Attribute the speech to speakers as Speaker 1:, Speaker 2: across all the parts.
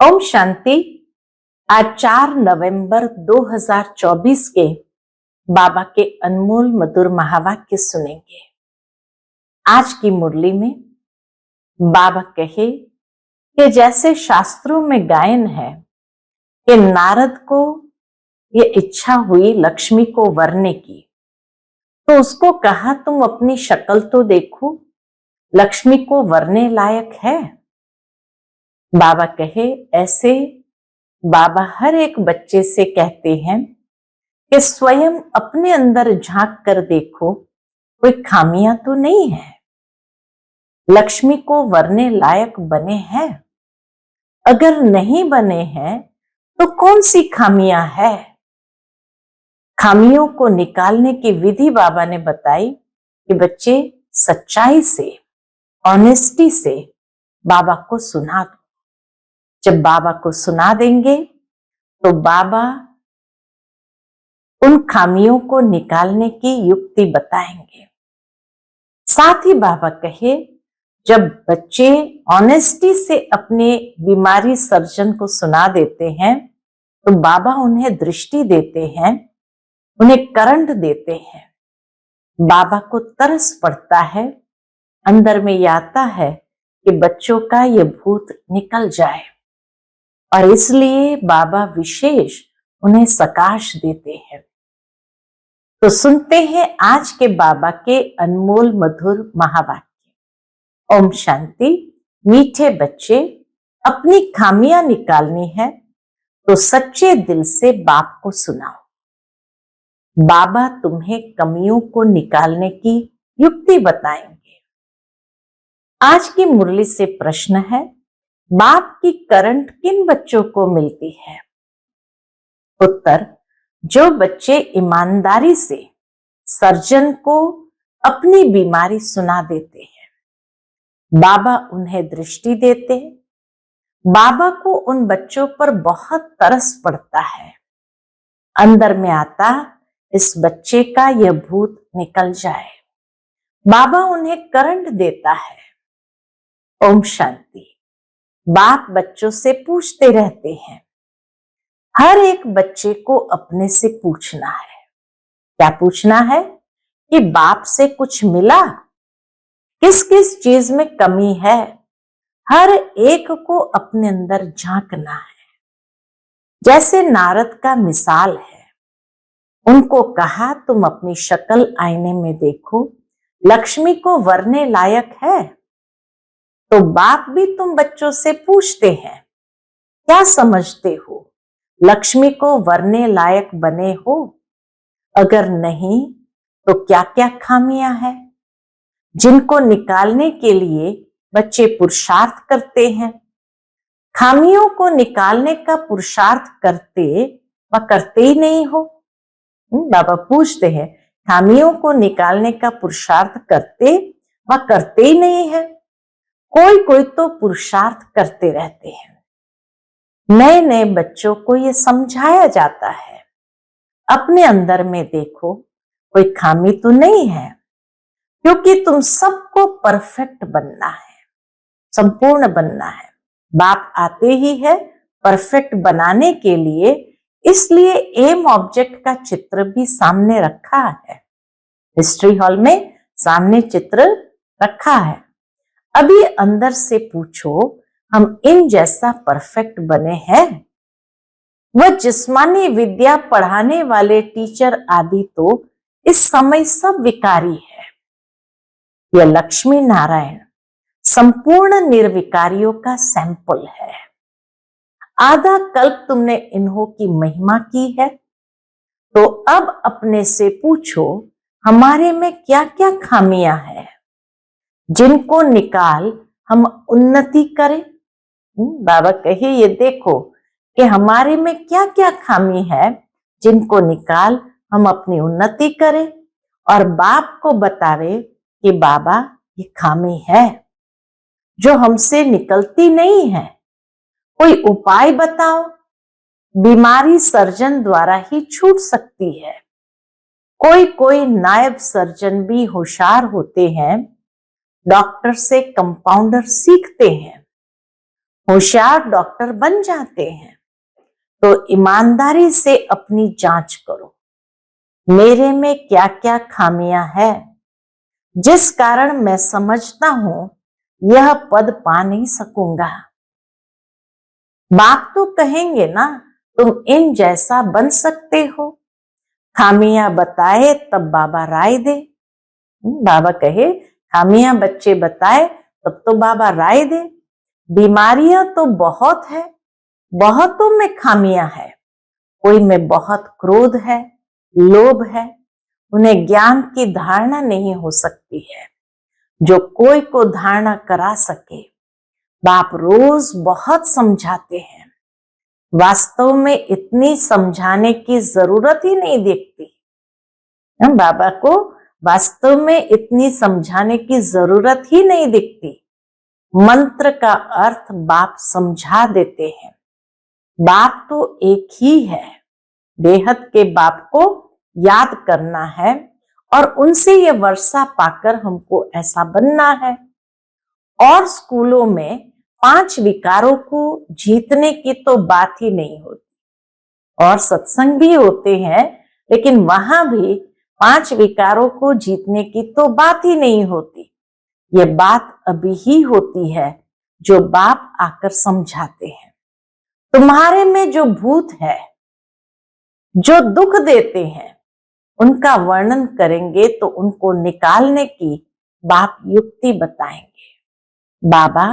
Speaker 1: ओम शांति। आज 4 नवंबर 2024 के बाबा के अनमोल मधुर महावाक्य सुनेंगे। आज की मुरली में बाबा कहे कि जैसे शास्त्रों में गायन है कि नारद को ये इच्छा हुई लक्ष्मी को वरने की, तो उसको कहा तुम अपनी शक्ल तो देखो, लक्ष्मी को वरने लायक है। बाबा कहे ऐसे बाबा हर एक बच्चे से कहते हैं कि स्वयं अपने अंदर झांक कर देखो, कोई खामियां तो नहीं है। लक्ष्मी को वरने लायक बने हैं, अगर नहीं बने हैं तो कौन सी खामियां है। खामियों को निकालने की विधि बाबा ने बताई कि बच्चे सच्चाई से, ऑनेस्टी से बाबा को सुना दो। जब बाबा को सुना देंगे तो बाबा उन खामियों को निकालने की युक्ति बताएंगे। साथ ही बाबा कहे जब बच्चे ऑनेस्टी से अपने बीमारी सर्जन को सुना देते हैं तो बाबा उन्हें दृष्टि देते हैं, उन्हें करंट देते हैं। बाबा को तरस पड़ता है, अंदर में ये आता है कि बच्चों का ये भूत निकल जाए, और इसलिए बाबा विशेष उन्हें सकाश देते हैं। तो सुनते हैं आज के बाबा के अनमोल मधुर महावाक्य। ओम शांति। मीठे बच्चे, अपनी खामियां निकालनी है तो सच्चे दिल से बाप को सुनाओ। बाबा तुम्हें कमियों को निकालने की युक्ति बताएंगे। आज की मुरली से प्रश्न है, बाप की करंट किन बच्चों को मिलती है? उत्तर, जो बच्चे ईमानदारी से सर्जन को अपनी बीमारी सुना देते हैं। बाबा उन्हें दृष्टि देते हैं। बाबा को उन बच्चों पर बहुत तरस पड़ता है, अंदर में आता इस बच्चे का यह भूत निकल जाए। बाबा उन्हें करंट देता है। ओम शांति। बाप बच्चों से पूछते रहते हैं। हर एक बच्चे को अपने से पूछना है। क्या पूछना है? कि बाप से कुछ मिला, किस किस चीज में कमी है। हर एक को अपने अंदर झांकना है। जैसे नारद का मिसाल है, उनको कहा तुम अपनी शक्ल आईने में देखो, लक्ष्मी को वरने लायक है। तो बाप भी तुम बच्चों से पूछते हैं, क्या समझते हो, लक्ष्मी को वरने लायक बने हो? अगर नहीं तो क्या क्या खामियां हैं जिनको निकालने के लिए बच्चे पुरुषार्थ करते हैं? खामियों को निकालने का पुरुषार्थ करते व करते ही नहीं हो। बाबा पूछते हैं, खामियों को निकालने का पुरुषार्थ करते व करते ही नहीं है। कोई कोई तो पुरुषार्थ करते रहते हैं। नए नए बच्चों को ये समझाया जाता है, अपने अंदर में देखो, कोई खामी तो नहीं है, क्योंकि तुम सबको परफेक्ट बनना है, संपूर्ण बनना है। बाप आते ही है परफेक्ट बनाने के लिए, इसलिए एम ऑब्जेक्ट का चित्र भी सामने रखा है। हिस्ट्री हॉल में सामने चित्र रखा है। अभी अंदर से पूछो, हम इन जैसा परफेक्ट बने हैं? वह जिस्मानी विद्या पढ़ाने वाले टीचर आदि तो इस समय सब विकारी है। यह लक्ष्मी नारायण संपूर्ण निर्विकारियों का सैंपल है। आधा कल्प तुमने इन्हों की महिमा की है, तो अब अपने से पूछो, हमारे में क्या क्या खामियां हैं जिनको निकाल हम उन्नति करें। बाबा कहे ये देखो कि हमारे में क्या क्या खामी है जिनको निकाल हम अपनी उन्नति करें, और बाप को बतावे कि बाबा ये खामी है जो हमसे निकलती नहीं है, कोई उपाय बताओ। बीमारी सर्जन द्वारा ही छूट सकती है। कोई कोई नायब सर्जन भी होशियार होते हैं, डॉक्टर से कंपाउंडर सीखते हैं। होशियार डॉक्टर बन जाते हैं। तो ईमानदारी से अपनी जांच करो, मेरे में क्या क्या खामियां हैं जिस कारण मैं समझता हूं यह पद पा नहीं सकूंगा। बाप तो कहेंगे ना, तुम इन जैसा बन सकते हो। खामियां बताए तब बाबा राय दे। बाबा कहे खामियां बच्चे बताए तब तो बाबा राय दे। बीमारियां तो बहुत है, बहुतों में खामियां है। कोई में बहुत क्रोध है, लोभ है, उन्हें ज्ञान की धारणा नहीं हो सकती है जो कोई को धारणा करा सके। बाप रोज बहुत समझाते हैं, वास्तव में इतनी समझाने की जरूरत ही नहीं दिखती। बाबा को वास्तव में इतनी समझाने की जरूरत ही नहीं दिखती। मंत्र का अर्थ बाप समझा देते हैं। बाप तो एक ही है। बेहद के बाप को याद करना है और उनसे ये वर्षा पाकर हमको ऐसा बनना है। और स्कूलों में 5 विकारों को जीतने की तो बात ही नहीं होती। और सत्संग भी होते हैं, लेकिन वहां भी 5 विकारों को जीतने की तो बात ही नहीं होती। ये बात अभी ही होती है जो बाप आकर समझाते हैं। तुम्हारे में जो भूत है, जो दुख देते हैं, उनका वर्णन करेंगे तो उनको निकालने की बाप युक्ति बताएंगे। बाबा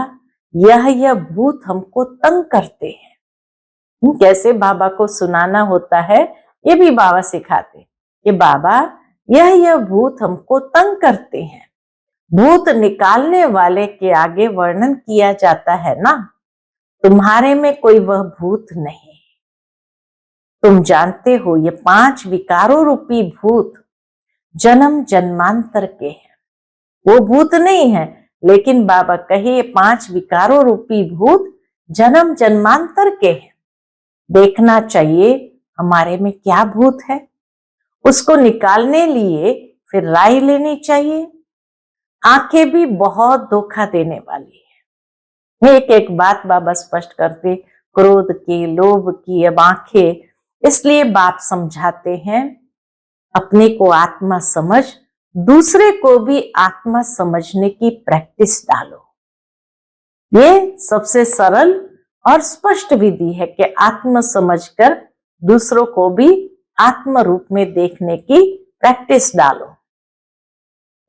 Speaker 1: यह भूत हमको तंग करते हैं। कैसे बाबा को सुनाना होता है ये भी बाबा सिखाते कि बाबा यह भूत हमको तंग करते हैं। भूत निकालने वाले के आगे वर्णन किया जाता है ना, तुम्हारे में कोई वह भूत नहीं। तुम जानते हो ये 5 विकारों रूपी भूत जन्म जन्मांतर के हैं। वो भूत नहीं है, लेकिन बाबा कहे ये 5 विकारों रूपी भूत जन्म जन्मांतर के हैं। देखना चाहिए हमारे में क्या भूत है, उसको निकालने लिए फिर राय लेनी चाहिए। आंखें भी बहुत धोखा देने वाली है। एक एक बात बाबा स्पष्ट करते, क्रोध की, लोभ की अब आंखें, इसलिए बाप समझाते हैं अपने को आत्मा समझ, दूसरे को भी आत्मा समझने की प्रैक्टिस डालो। ये सबसे सरल और स्पष्ट विधि है कि आत्मा समझकर दूसरों को भी आत्म रूप में देखने की प्रैक्टिस डालो।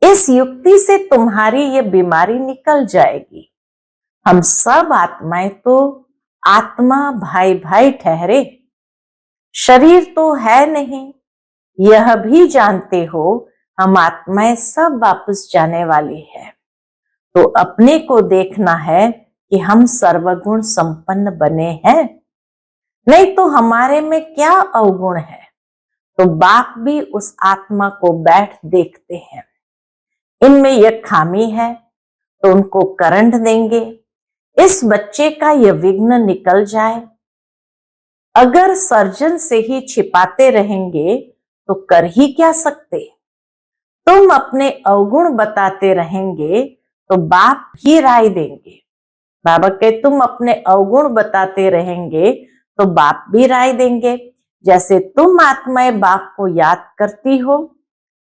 Speaker 1: इस युक्ति से तुम्हारी ये बीमारी निकल जाएगी। हम सब आत्माएं तो आत्मा भाई भाई ठहरे, शरीर तो है नहीं। यह भी जानते हो हम आत्माएं सब वापस जाने वाली है। तो अपने को देखना है कि हम सर्वगुण संपन्न बने हैं, नहीं तो हमारे में क्या अवगुण है। तो बाप भी उस आत्मा को बैठ देखते हैं, इनमें यह खामी है तो उनको करंट देंगे, इस बच्चे का यह विघ्न निकल जाए। अगर सर्जन से ही छिपाते रहेंगे तो कर ही क्या सकते। तुम अपने अवगुण बताते रहेंगे तो बाप ही राय देंगे। बाबा के तुम अपने अवगुण बताते रहेंगे तो बाप भी राय देंगे। जैसे तुम आत्माएं बाप को याद करती हो,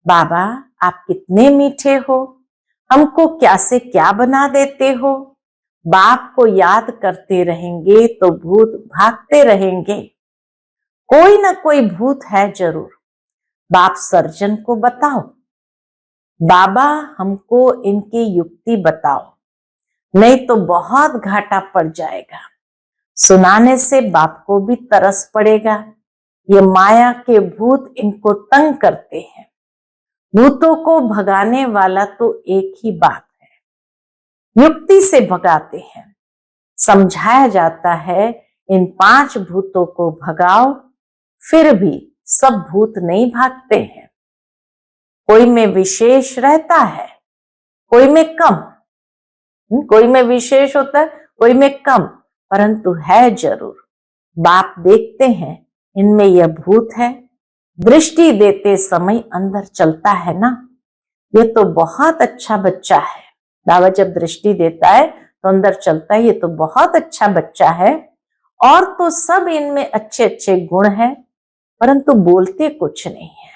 Speaker 1: बाबा आप कितने मीठे हो, हमको क्या से क्या बना देते हो। बाप को याद करते रहेंगे तो भूत भागते रहेंगे। कोई ना कोई भूत है जरूर। बाप सर्जन को बताओ, बाबा हमको इनकी युक्ति बताओ, नहीं तो बहुत घाटा पड़ जाएगा। सुनाने से बाप को भी तरस पड़ेगा। ये माया के भूत इनको तंग करते हैं। भूतों को भगाने वाला तो एक ही बात है, युक्ति से भगाते हैं। समझाया जाता है इन 5 भूतों को भगाओ, फिर भी सब भूत नहीं भागते हैं। कोई में विशेष रहता है, कोई में कम। कोई में विशेष होता है, कोई में कम, परंतु है जरूर। बाप देखते हैं इनमें यह भूत है। दृष्टि देते समय अंदर चलता है ना, यह तो बहुत अच्छा बच्चा है। बाबा जब दृष्टि देता है तो अंदर चलता है ये तो बहुत अच्छा बच्चा है, और तो सब इनमें अच्छे अच्छे गुण हैं, परंतु बोलते कुछ नहीं है,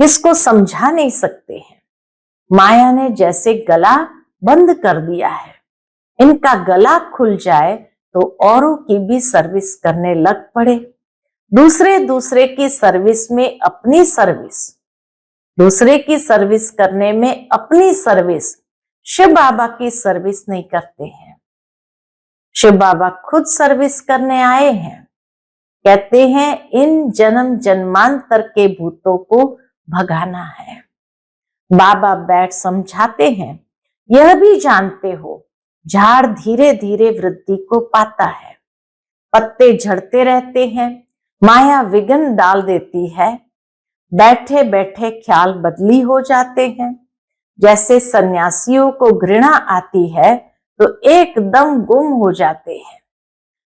Speaker 1: इसको समझा नहीं सकते हैं। माया ने जैसे गला बंद कर दिया है, इनका गला खुल जाए तो औरों की भी सर्विस करने लग पड़े। दूसरे दूसरे की सर्विस में अपनी सर्विस, दूसरे की सर्विस करने में अपनी सर्विस, शिव बाबा की सर्विस नहीं करते हैं। शिव बाबा खुद सर्विस करने आए हैं। कहते हैं इन जन्म जन्मांतर के भूतों को भगाना है। बाबा बैठ समझाते हैं, यह भी जानते हो झाड़ धीरे धीरे वृद्धि को पाता है, पत्ते झड़ते रहते हैं, माया विघ्न डाल देती है, बैठे बैठे ख्याल बदली हो जाते हैं। जैसे सन्यासियों को घृणा आती है तो एकदम गुम हो जाते हैं,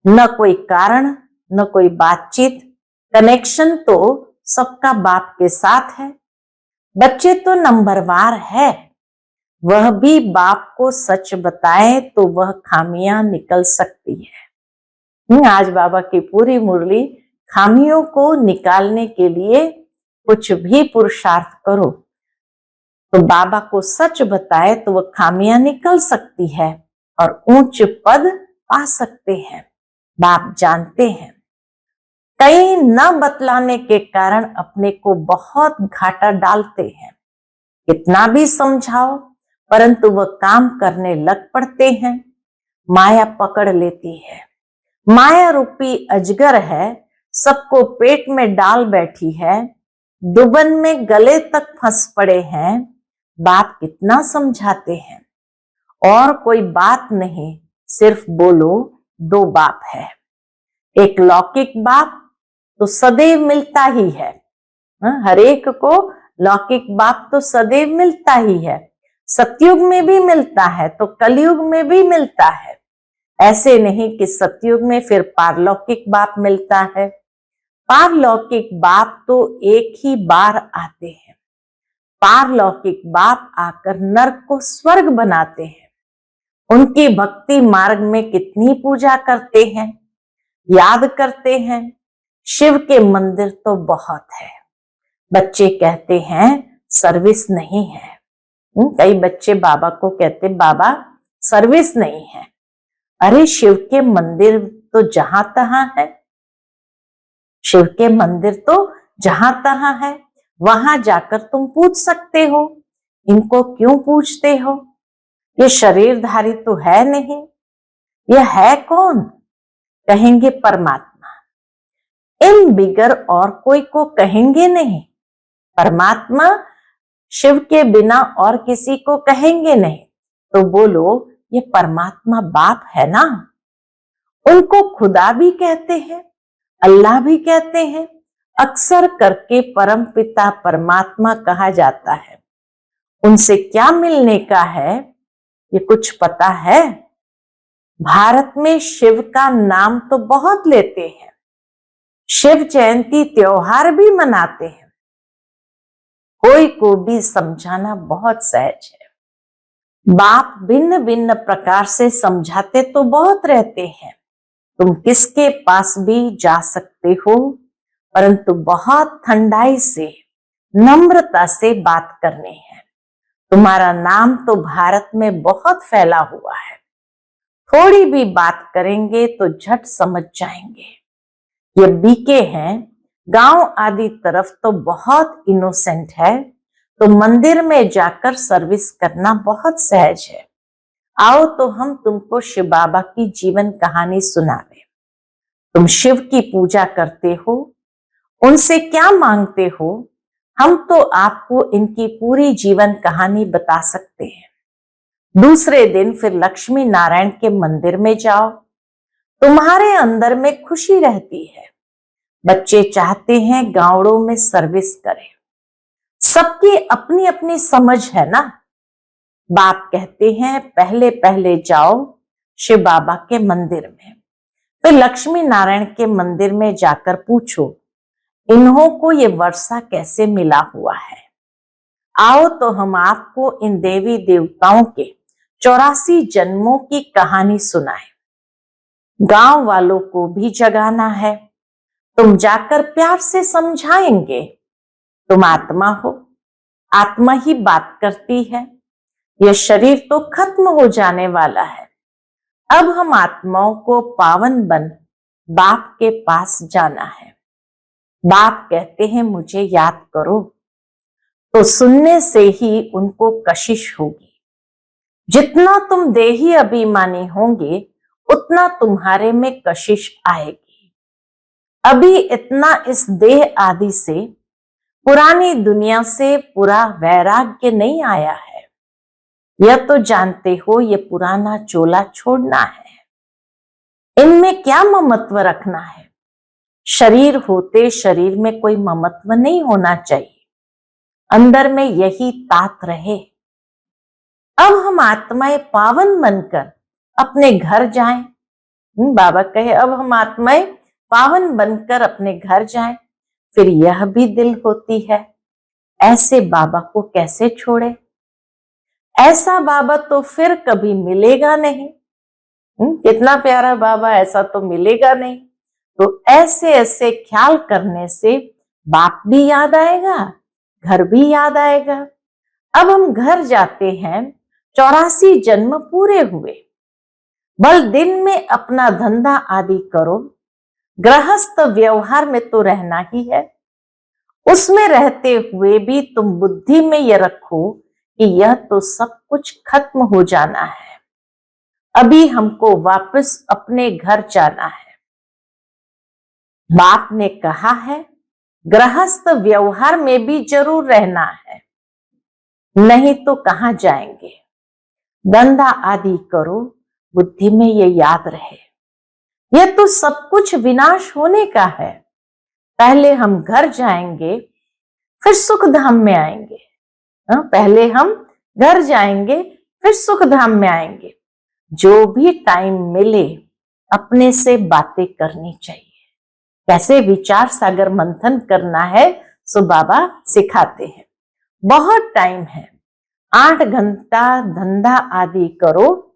Speaker 1: न कोई कारण न कोई बातचीत, कनेक्शन तो सबका बाप के साथ है। बच्चे तो नंबरवार है, वह भी बाप को सच बताए तो वह खामियां निकल सकती है। आज बाबा की पूरी मुरली खामियों को निकालने के लिए कुछ भी पुरुषार्थ करो तो बाबा को सच बताए तो वह खामियां निकल सकती है और ऊंच पद पा सकते हैं। बाप जानते हैं कई न बतलाने के कारण अपने को बहुत घाटा डालते हैं। कितना भी समझाओ परंतु वह काम करने लग पड़ते हैं। माया पकड़ लेती है, माया रूपी अजगर है, सबको पेट में डाल बैठी है, दुबन में गले तक फंस पड़े हैं। बाप कितना समझाते हैं, और कोई बात नहीं, सिर्फ बोलो दो बाप है। एक लौकिक बाप तो सदैव मिलता ही है, हर एक को लौकिक बाप तो सदैव मिलता ही है, सतयुग में भी मिलता है तो कलयुग में भी मिलता है। ऐसे नहीं कि सतयुग में फिर पारलौकिक बाप मिलता है। पारलौकिक बाप तो एक ही बार आते हैं, पारलौकिक बाप आकर नर्क को स्वर्ग बनाते हैं। उनकी भक्ति मार्ग में कितनी पूजा करते हैं, याद करते हैं। शिव के मंदिर तो बहुत है, बच्चे कहते हैं सर्विस नहीं है। कई बच्चे बाबा को कहते बाबा सर्विस नहीं है। अरे शिव के मंदिर तो जहां तहां है, शिव के मंदिर तो जहां तहां है, वहां जाकर तुम पूछ सकते हो। इनको क्यों पूछते हो, ये शरीरधारी तो है नहीं, ये है कौन? कहेंगे परमात्मा। इन बिगर और कोई को कहेंगे नहीं। परमात्मा शिव के बिना और किसी को कहेंगे नहीं। तो बोलो ये परमात्मा बाप है ना। उनको खुदा भी कहते हैं, अल्लाह भी कहते हैं, अक्सर करके परम पिता परमात्मा कहा जाता है। उनसे क्या मिलने का है ये कुछ पता है? भारत में शिव का नाम तो बहुत लेते हैं, शिव जयंती त्योहार भी मनाते हैं। कोई को भी समझाना बहुत सहज है। बाप भिन्न भिन्न प्रकार से समझाते तो बहुत रहते हैं। तुम किसके पास भी जा सकते हो, परंतु बहुत ठंडाई से नम्रता से बात करनी है। तुम्हारा नाम तो भारत में बहुत फैला हुआ है, थोड़ी भी बात करेंगे तो झट समझ जाएंगे। ये बीके हैं, गांव आदि तरफ तो बहुत इनोसेंट है, तो मंदिर में जाकर सर्विस करना बहुत सहज है। आओ तो हम तुमको शिव बाबा की जीवन कहानी सुनावे। तुम शिव की पूजा करते हो, उनसे क्या मांगते हो, हम तो आपको इनकी पूरी जीवन कहानी बता सकते हैं। दूसरे दिन फिर लक्ष्मी नारायण के मंदिर में जाओ, तुम्हारे अंदर में खुशी रहती है। बच्चे चाहते हैं गांवों में सर्विस करें, सबकी अपनी अपनी समझ है ना। बाप कहते हैं पहले पहले जाओ शिव बाबा के मंदिर में, फिर लक्ष्मी नारायण के मंदिर में जाकर पूछो इन्हों को ये वर्षा कैसे मिला हुआ है। आओ तो हम आपको इन देवी देवताओं के 84 जन्मों की कहानी सुनाए। गांव वालों को भी जगाना है। तुम जाकर प्यार से समझाएंगे, तुम आत्मा हो, आत्मा ही बात करती है, यह शरीर तो खत्म हो जाने वाला है। अब हम आत्माओं को पावन बन बाप के पास जाना है। बाप कहते हैं मुझे याद करो, तो सुनने से ही उनको कशिश होगी। जितना तुम देही अभिमानी होंगे उतना तुम्हारे में कशिश आएगी। अभी इतना इस देह आदि से, पुरानी दुनिया से पूरा वैराग्य नहीं आया है। यह तो जानते हो ये पुराना चोला छोड़ना है। इनमें क्या ममत्व रखना है? शरीर होते शरीर में कोई ममत्व नहीं होना चाहिए। अंदर में यही तात रहे। अब हम आत्माएं पावन बनकर अपने घर जाएं। बाबा कहे अब हम आत्माएं पावन बनकर अपने घर जाएं। फिर यह भी दिल होती है, ऐसे बाबा को कैसे छोड़े? ऐसा बाबा तो फिर कभी मिलेगा नहीं। कितना प्यारा बाबा, ऐसा तो मिलेगा नहीं। तो ऐसे ऐसे ख्याल करने से बाप भी याद आएगा, घर भी याद आएगा। अब हम घर जाते हैं, 84 जन्म पूरे हुए। बल दिन में अपना धंधा आदि करो। गृहस्थ व्यवहार में तो रहना ही है। उसमें रहते हुए भी तुम बुद्धि में यह रखो कि यह तो सब कुछ खत्म हो जाना है। अभी हमको वापस अपने घर जाना है। बाप ने कहा है गृहस्थ व्यवहार में भी जरूर रहना है, नहीं तो कहां जाएंगे। धंधा आदि करो, बुद्धि में ये याद रहे यह तो सब कुछ विनाश होने का है। पहले हम घर जाएंगे, फिर सुख धाम में आएंगे। पहले हम घर जाएंगे, फिर सुख धाम में आएंगे। जो भी टाइम मिले अपने से बातें करनी चाहिए। कैसे विचार सागर मंथन करना है सो बाबा सिखाते हैं। बहुत टाइम है, 8 घंटा धंधा आदि करो,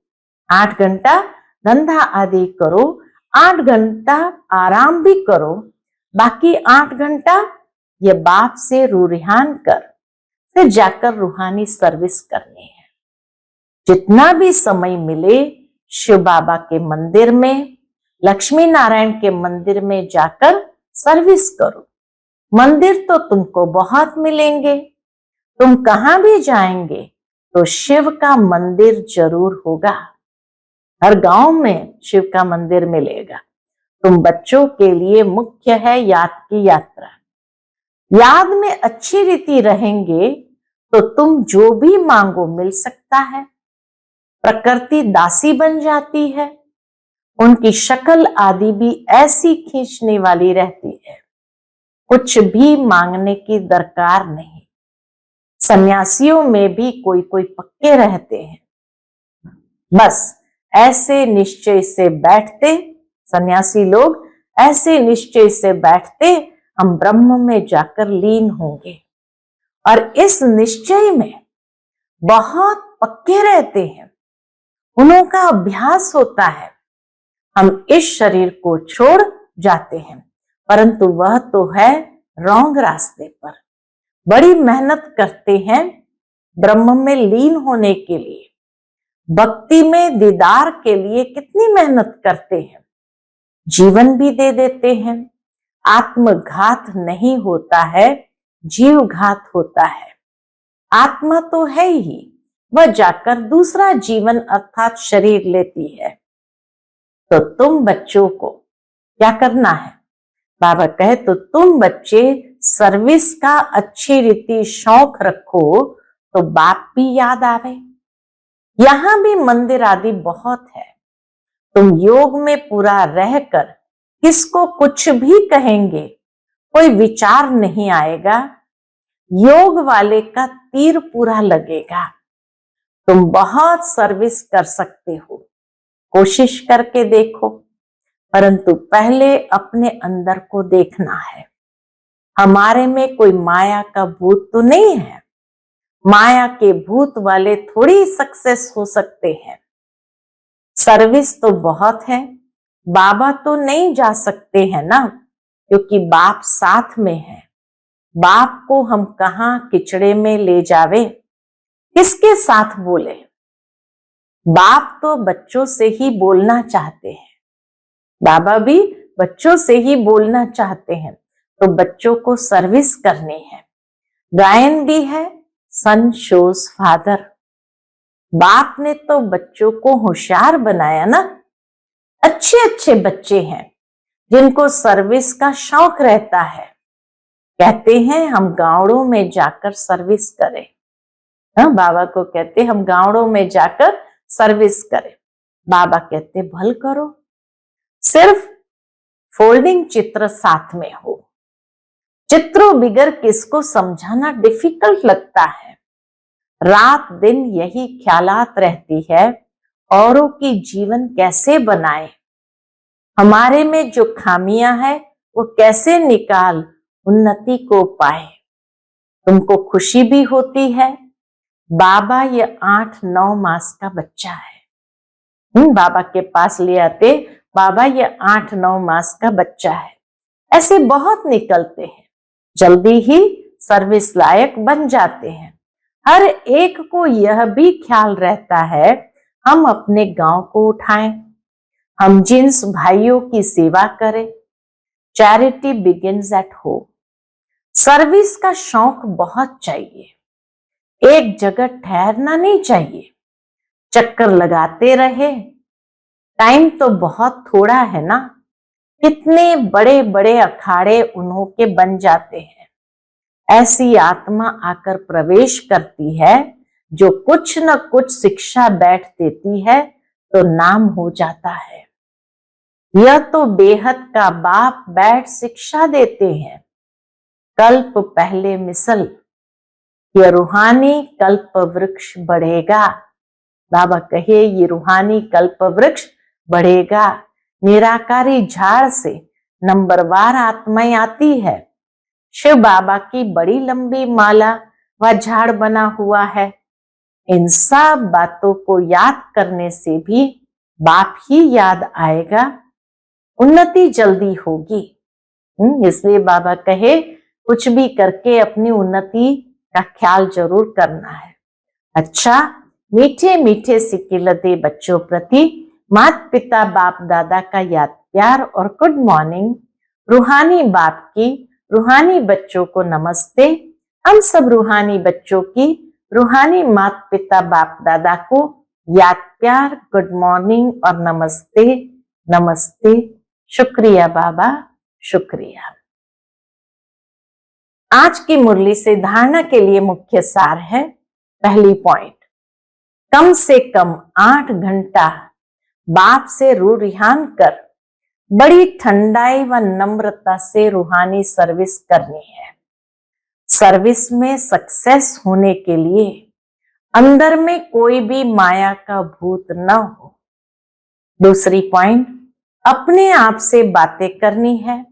Speaker 1: 8 घंटा धंधा आदि करो, 8 घंटा आराम भी करो। बाकी 8 घंटा ये बाप से रूरिहान कर, फिर जाकर रूहानी सर्विस करनी है। जितना भी समय मिले शिव बाबा के मंदिर में, लक्ष्मी नारायण के मंदिर में जाकर सर्विस करो। मंदिर तो तुमको बहुत मिलेंगे। तुम कहां भी जाएंगे तो शिव का मंदिर जरूर होगा। हर गांव में शिव का मंदिर मिलेगा। तुम बच्चों के लिए मुख्य है याद की यात्रा। याद में अच्छी रीति रहेंगे तो तुम जो भी मांगो मिल सकता है। प्रकृति दासी बन जाती है, उनकी शक्ल आदि भी ऐसी खींचने वाली रहती है। कुछ भी मांगने की दरकार नहीं। सन्यासियों में भी कोई कोई पक्के रहते हैं। बस ऐसे निश्चय से बैठते, सन्यासी लोग ऐसे निश्चय से बैठते हम ब्रह्म में जाकर लीन होंगे। और इस निश्चय में बहुत पक्के रहते हैं, उनका अभ्यास होता है। हम इस शरीर को छोड़ जाते हैं, परंतु वह तो है रॉन्ग रास्ते पर। बड़ी मेहनत करते हैं ब्रह्म में लीन होने के लिए, भक्ति में दीदार के लिए कितनी मेहनत करते हैं, जीवन भी दे देते हैं। आत्मघात नहीं होता है, जीव घात होता है। आत्मा तो है ही, वह जाकर दूसरा जीवन अर्थात शरीर लेती है। तो तुम बच्चों को क्या करना है? बाबा कहे तो तुम बच्चे सर्विस का अच्छी रीति शौक रखो तो बाप भी याद आवे। यहां भी मंदिर आदि बहुत है। तुम योग में पूरा रहकर किसको कुछ भी कहेंगे, कोई विचार नहीं आएगा। योग वाले का तीर पूरा लगेगा। तुम बहुत सर्विस कर सकते हो, कोशिश करके देखो, परंतु पहले अपने अंदर को देखना है। हमारे में कोई माया का भूत तो नहीं है। माया के भूत वाले थोड़ी सक्सेस हो सकते हैं। सर्विस तो बहुत है, बाबा तो नहीं जा सकते हैं ना, क्योंकि बाप साथ में है। बाप को हम कहां किचड़े में ले जावे, किसके साथ बोले। बाप तो बच्चों से ही बोलना चाहते हैं, बाबा भी बच्चों से ही बोलना चाहते हैं, तो बच्चों को सर्विस करनी है। गायन भी है, सन शोज फादर। बाप ने तो बच्चों को होशियार बनाया ना। अच्छे अच्छे बच्चे हैं जिनको सर्विस का शौक रहता है, कहते हैं हम गांवों में जाकर सर्विस करें। हाँ, बाबा को कहते हम गांवों में जाकर सर्विस करें। बाबा कहते भल करो, सिर्फ फोल्डिंग चित्र साथ में हो। चित्रों बिगर किसको समझाना डिफिकल्ट लगता है। रात दिन यही ख्यालात रहती है, औरों की जीवन कैसे बनाए, हमारे में जो खामियां है वो कैसे निकाल उन्नति को पाए। तुमको खुशी भी होती है, बाबा ये 8-9 मास का बच्चा है। बाबा के पास ले आते, बाबा ये 8-9 मास का बच्चा है। ऐसे बहुत निकलते हैं, जल्दी ही सर्विस लायक बन जाते हैं। हर एक को यह भी ख्याल रहता है हम अपने गांव को उठाएं, हम जिन्स भाइयों की सेवा करें। Charity begins at home. Service का शौक बहुत चाहिए, एक जगह ठहरना नहीं चाहिए, चक्कर लगाते रहे। टाइम तो बहुत थोड़ा है ना, कितने बड़े बड़े अखाड़े उन्हों के बन जाते हैं। ऐसी आत्मा आकर प्रवेश करती है जो कुछ न कुछ शिक्षा बैठ देती है तो नाम हो जाता है। यह तो बेहद का बाप बैठ शिक्षा देते हैं। कल्प पहले मिसल, यह रूहानी कल्प वृक्ष बढ़ेगा। बाबा कहे ये रूहानी कल्प वृक्ष बढ़ेगा। निराकारी झाड़ से नंबरवार आत्माएं आती है। शिव बाबा की बड़ी लंबी माला व झाड़ बना हुआ है। इन सब बातों को याद करने से भी बाप ही याद आएगा, उन्नति जल्दी होगी। इसलिए बाबा कहे कुछ भी करके अपनी उन्नति का ख्याल जरूर करना है। अच्छा, मीठे मीठे सिकिलते बच्चों प्रति माता पिता बाप दादा का याद प्यार और गुड मॉर्निंग। रूहानी बाप की रूहानी बच्चों को नमस्ते। हम सब रूहानी बच्चों की रूहानी माता पिता बाप दादा को याद प्यार, गुड मॉर्निंग और नमस्ते नमस्ते। शुक्रिया बाबा, शुक्रिया। आज की मुरली से धारणा के लिए मुख्य सार है। पहली पॉइंट, कम से कम 8 घंटा बाप से रूरिहान कर बड़ी ठंडाई व नम्रता से रूहानी सर्विस करनी है। सर्विस में सक्सेस होने के लिए अंदर में कोई भी माया का भूत न हो। दूसरी पॉइंट, अपने आप से बातें करनी है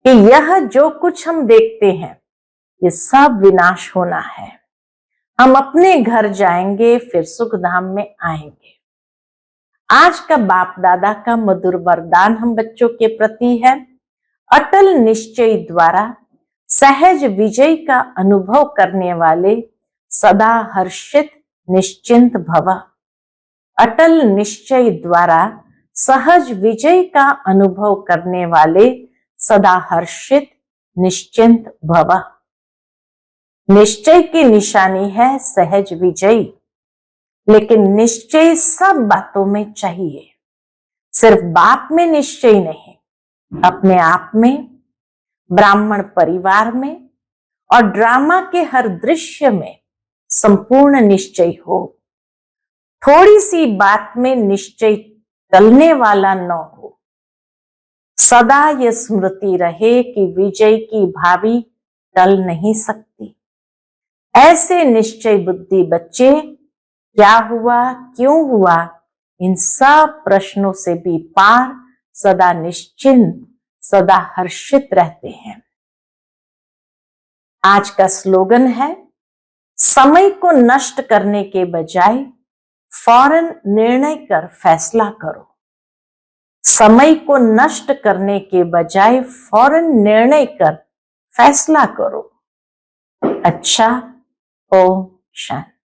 Speaker 1: कि यह जो कुछ हम देखते हैं ये सब विनाश होना है। हम अपने घर जाएंगे, फिर सुख धाम में आएंगे। आज का बाप दादा का मधुर वरदान हम बच्चों के प्रति है। अटल निश्चय द्वारा सहज विजय का अनुभव करने वाले सदा हर्षित निश्चिंत भव। अटल निश्चय द्वारा सहज विजय का अनुभव करने वाले सदा हर्षित निश्चिंत भव। निश्चय की निशानी है सहज विजय, लेकिन निश्चय सब बातों में चाहिए। सिर्फ बाप में निश्चय नहीं, अपने आप में, ब्राह्मण परिवार में और ड्रामा के हर दृश्य में संपूर्ण निश्चय हो। थोड़ी सी बात में निश्चय टलने वाला न हो। सदा यह स्मृति रहे कि विजय की भावी टल नहीं सकती। ऐसे निश्चय बुद्धि बच्चे क्या हुआ, क्यों हुआ, इन सब प्रश्नों से भी पार सदा निश्चिंत, सदा हर्षित रहते हैं। आज का स्लोगन है, समय को नष्ट करने के बजाय फौरन निर्णय कर फैसला करो। समय को नष्ट करने के बजाय फौरन निर्णय कर फैसला करो। अच्छा, ओम शांति।